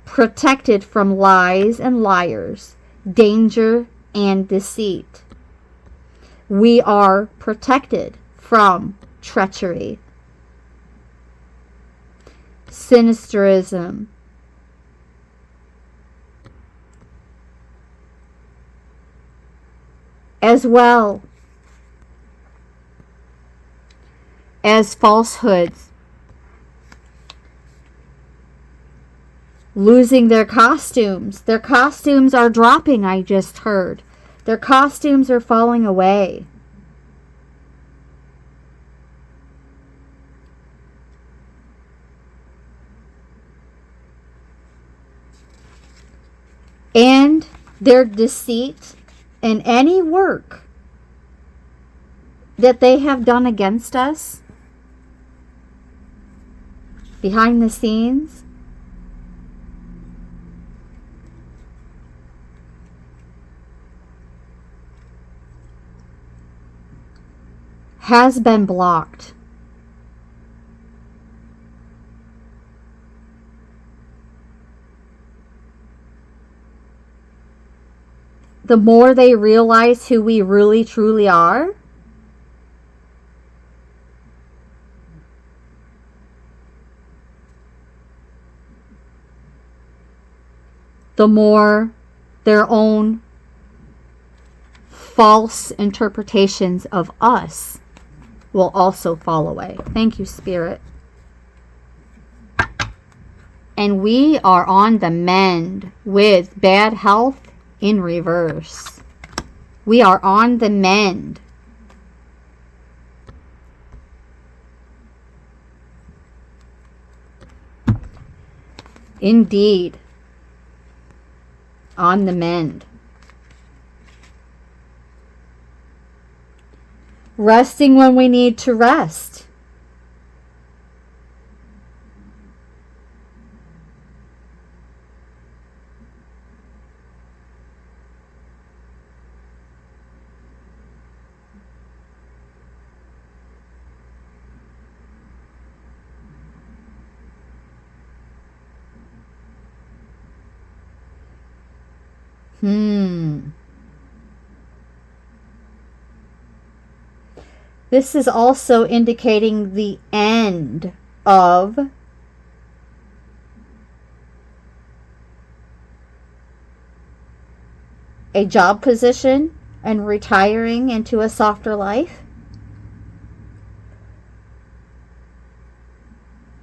protected from lies and liars, danger and deceit. We are protected from treachery, sinisterism, as well as falsehoods, losing their costumes. Their costumes are dropping, I just heard. Their costumes are falling away. And their deceit in any work that they have done against us behind the scenes, has been blocked. The more they realize who we really truly are, the more their own false interpretations of us will also fall away. Thank you, Spirit. And we are on the mend with bad health in reverse. We are on the mend. Indeed. On the mend. Resting when we need to rest. This is also indicating the end of a job position and retiring into a softer life.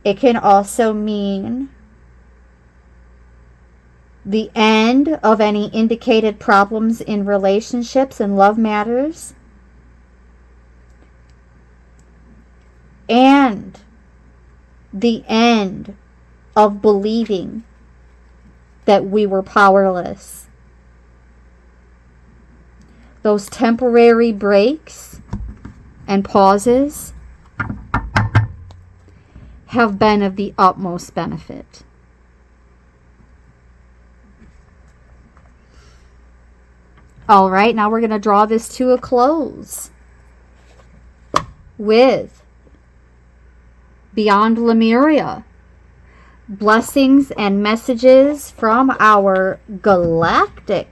It can also mean the end of any indicated problems in relationships and love matters. And the end of believing that we were powerless. Those temporary breaks and pauses have been of the utmost benefit. All right, now we're going to draw this to a close with Beyond Lemuria. Blessings and messages from our galactic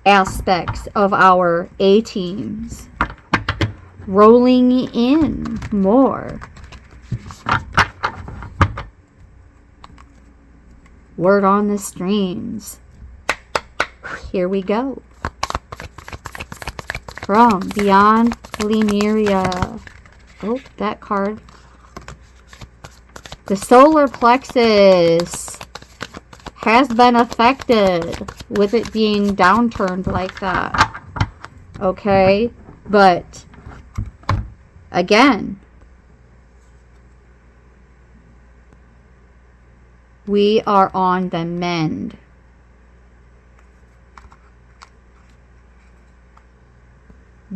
aspects of our A-teams. Rolling in more. Word on the streams. Here we go. From Beyond Lemuria. Oh, that card. The solar plexus has been affected with it being downturned like that. Okay? But, again, we are on the mend.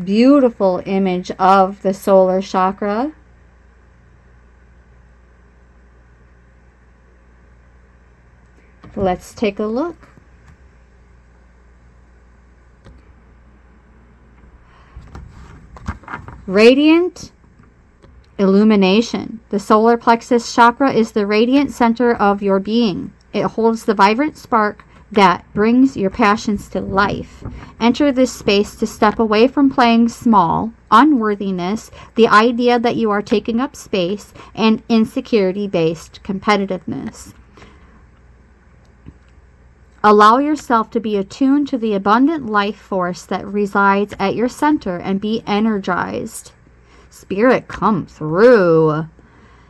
Beautiful image of the solar chakra. Let's take a look. Radiant illumination. The solar plexus chakra is the radiant center of your being. It holds the vibrant spark that brings your passions to life. Enter this space to step away from playing small, unworthiness, the idea that you are taking up space, and insecurity-based competitiveness. Allow yourself to be attuned to the abundant life force that resides at your center and be energized. Spirit, come through.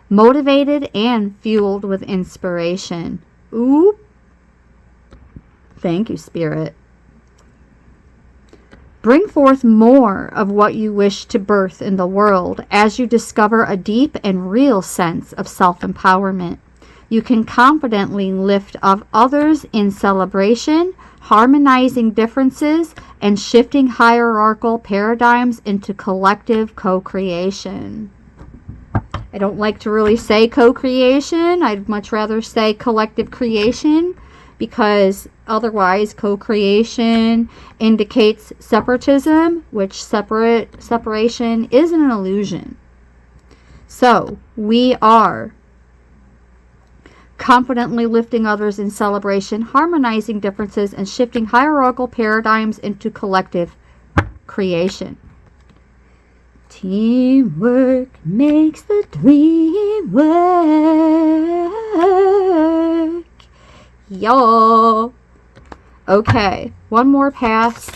Motivated and fueled with inspiration. Ooh. Thank you, Spirit. Bring forth more of what you wish to birth in the world as you discover a deep and real sense of self-empowerment. You can confidently lift up others in celebration, harmonizing differences, and shifting hierarchical paradigms into collective co-creation. I don't like to really say co-creation. I'd much rather say collective creation, because otherwise co-creation indicates separatism, which separation is an illusion. So we are confidently lifting others in celebration, harmonizing differences, and shifting hierarchical paradigms into collective creation. Teamwork makes the dream work. Y'all. Okay, one more pass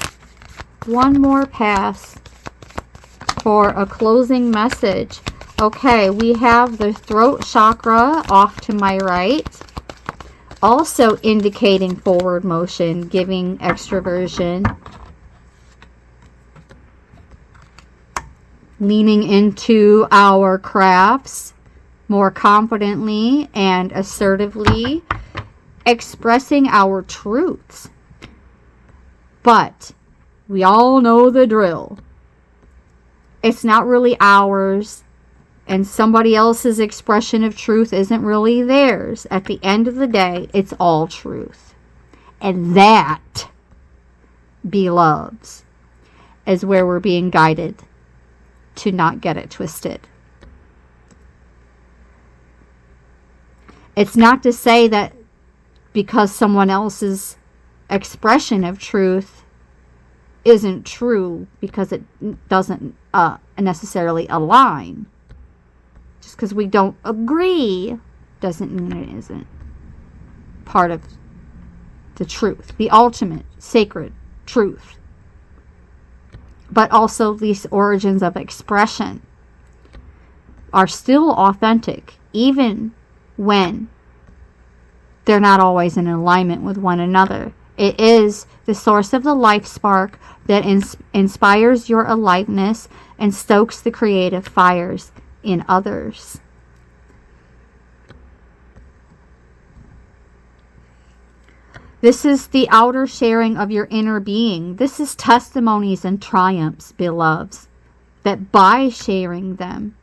for a closing message. Okay, we have the throat chakra off to my right, also indicating forward motion, giving extroversion, leaning into our crafts more confidently and assertively, expressing our truths. But we all know the drill. It's not really ours, and somebody else's expression of truth isn't really theirs. At the end of the day, it's all truth. And that, beloveds, is where we're being guided to not get it twisted. It's not to say that because someone else's expression of truth isn't true because it doesn't necessarily align. Just because we don't agree doesn't mean it isn't part of the truth, the ultimate sacred truth. But also these origins of expression are still authentic, even when they're not always in alignment with one another. It is the source of the life spark that inspires your aliveness and stokes the creative fires in others. This is the outer sharing of your inner being. This is testimonies and triumphs, beloveds, that by sharing them,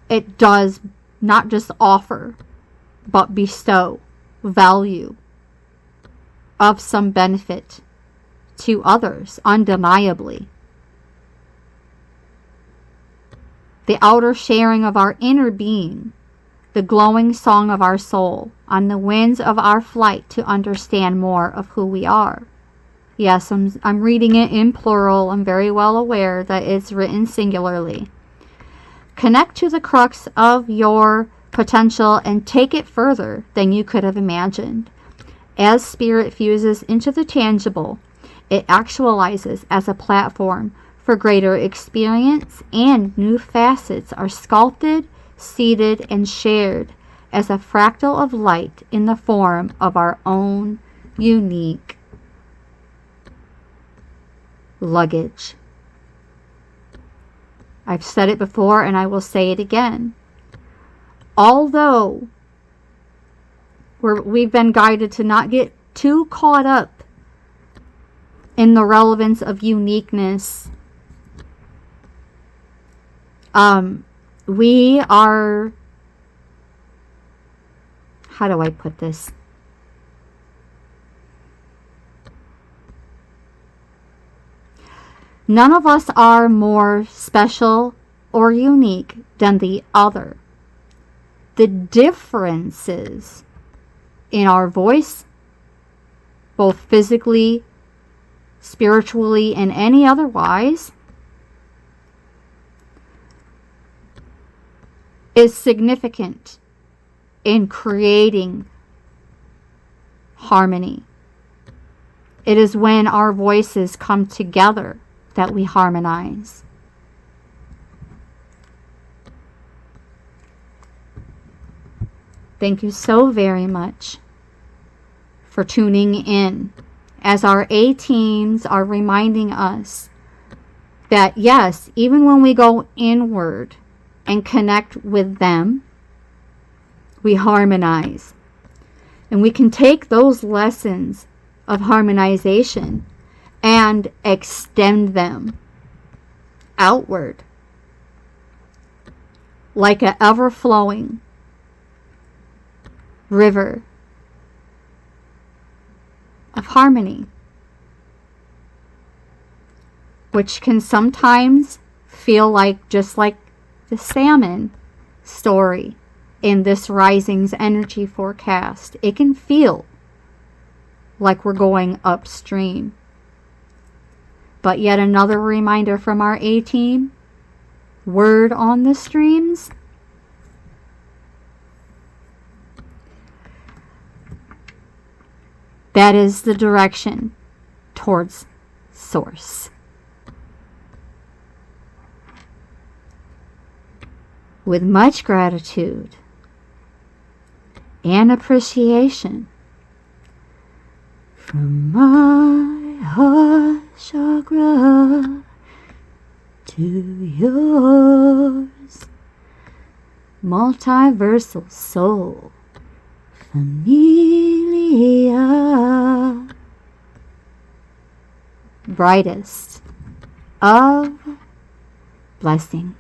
it does not just offer, but bestow value of some benefit to others, undeniably. The outer sharing of our inner being, the glowing song of our soul, on the winds of our flight to understand more of who we are. Yes, I'm reading it in plural. I'm very well aware that it's written singularly. Connect to the crux of your potential and take it further than you could have imagined. As spirit fuses into the tangible, it actualizes as a platform for greater experience, and new facets are sculpted, seeded, and shared as a fractal of light in the form of our own unique luggage. I've said it before and I will say it again. Although we've been guided to not get too caught up in the relevance of uniqueness, we are, how do I put this? None of us are more special or unique than the other. The differences in our voice, both physically, spiritually, and any otherwise, is significant in creating harmony. It is when our voices come together that we harmonize. Thank you so very much for tuning in as our A-teams are reminding us that yes, even when we go inward and connect with them, we harmonize. And we can take those lessons of harmonization and extend them outward like an ever-flowing river of harmony, which can sometimes feel like just like the salmon story in this rising's energy forecast. It can feel like we're going upstream. But yet another reminder from our A-team, word on the streams, that is the direction towards source. With much gratitude and appreciation from my heart chakra to yours, multiversal soul familia, brightest of blessings.